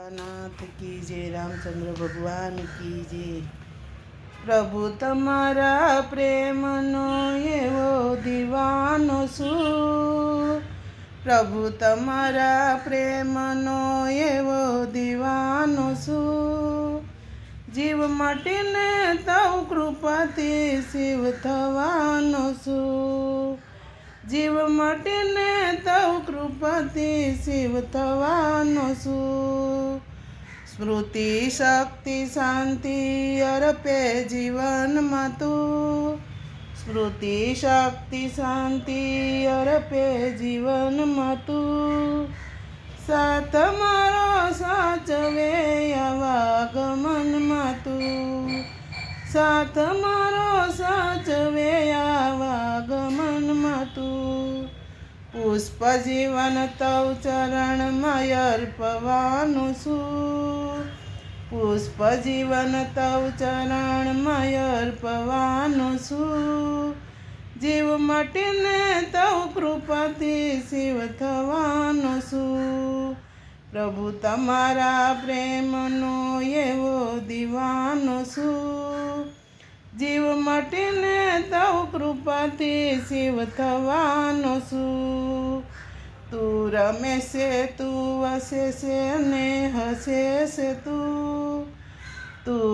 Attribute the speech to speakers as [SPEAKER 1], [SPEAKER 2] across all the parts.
[SPEAKER 1] नाथ की जय, रामचंद्र भगवान की जय। प्रभु तमारा प्रेमनो एवो दीवानो छूं, प्रभु तमारा प्रेमनो एवो दीवानो छूं। जीव मटीने तव कृपाथी शिव थवानो छूं, जीव मटीने तव कृपाथी शिव थवानो छूं। स्मृति शक्ति शांति अर्पे जीवन मातु, स्मृति शक्ति शांति अर्पे जीवन मातु। साथ मारो साचवे आवागमन मातु, साथ मारो साचवे आवागमन मातु। पुष्प जीवन तव चरण अर्पवानु छूं, पुष्प जीवन तव चरण अर्पवानु छूं। जीव मटीने तव कृपाथी शिव थवानो छूं, प्रभु तमारा प्रेमनो एवो दीवानो छूं। जीव मटीने तव कृपाथी शिव थवानो छूं। तू रमे से तू वसे से ने हसे से तू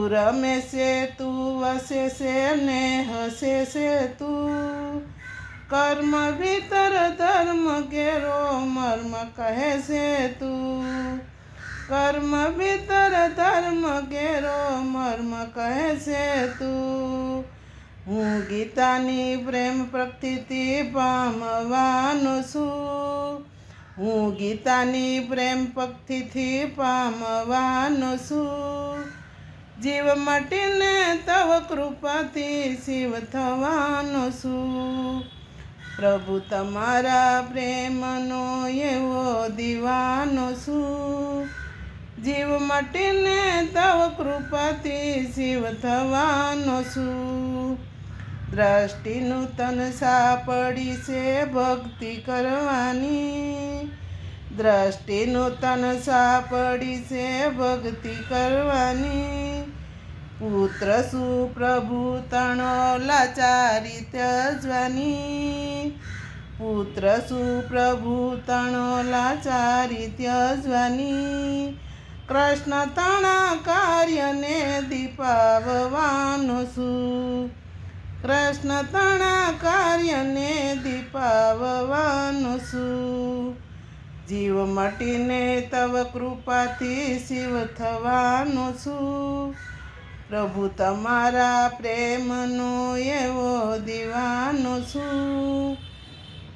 [SPEAKER 1] रमे से तू वसे से ने हसे से तू। कर्म भीतर धर्म केरो मर्म कहे से तू, कर्म भीतर धर्म केरो मर्म कहे से तू। हूँ गीतानी प्रेम प्रकृति पामवानो छूं, हूँ गीतानी प्रेम प्रकृति पामवानो छूं। जीव मटीने तव कृपाथी शिव थवानो छूं, प्रभु तमारा प्रेमनो एवो दीवानो छूं। जीव मटीने तव कृपाथी शिव थवानो छूं। दृष्टि नूतन सापड़ी से भक्ति करवानी, दृष्टि नूतन सापड़ी से भक्ति करवानी। पुत्र सुप्रभु तणो लाचारी त्यजवानी, पुत्र सुप्रभु तणो लाचारी त्यजवानी। कृष्ण तणा कार्य ने दीपाववानो छूं, कृष्ण तणा कार्य ने दीपाववानो छूं। जीव मटीने तव कृपाथी शिव थवानो छूं, प्रभु तमारा प्रेमनो एवो दीवानो छूं।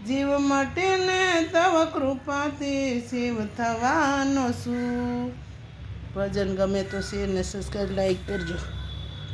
[SPEAKER 1] जीव मटीने तव कृपाथी शिव थवानो छूं। भजन गमे तो शेर ने सब्सक्राइब लाइक करजो।